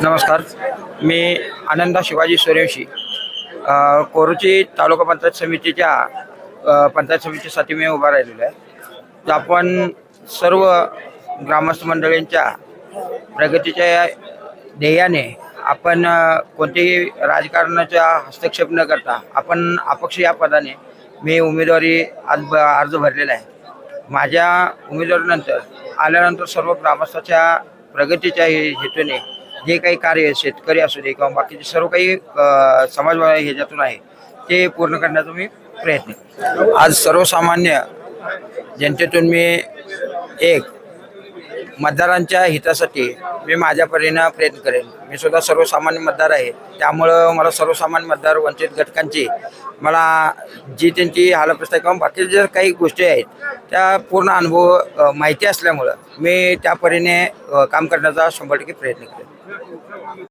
नमस्कार. मी आनंदा शिवाजी सूर्यवंशी कोरुची तालुका पंचायत समितीच्या पंचायत समितीसाठी मी उभा राहिलेलो आहे. तर आपण सर्व ग्रामस्थ मंडळींच्या प्रगतीच्या ध्येयाने आपण कोणतेही राजकारणाचा हस्तक्षेप न करता आपण अपक्ष या पदाने मी उमेदवारी अर्ज भरलेला आहे. माझ्या उमेदवारीनंतर आल्यानंतर सर्व ग्रामस्थाच्या प्रगतीच्या हेतूने जे काही कार्य शेतकरी असू दे किंवा बाकीचे सर्व काही समाज ह्याच्यातून आहे ते पूर्ण करण्याचा मी प्रयत्न करतो. आज सर्वसामान्य जनतेतून मी एक मतदारांच्या हितासाठी मी माझ्या परीने प्रयत्न करेन. मी सुद्धा सर्वसामान्य मतदार आहे, त्यामुळं मला सर्वसामान्य मतदार वंचित घटकांची मला जी त्यांची हालअवस्था किंवा बाकी ज्या काही गोष्टी आहेत त्या पूर्ण अनुभव माहिती असल्यामुळं मी त्या परीने काम करण्याचा 100% प्रयत्न करेन.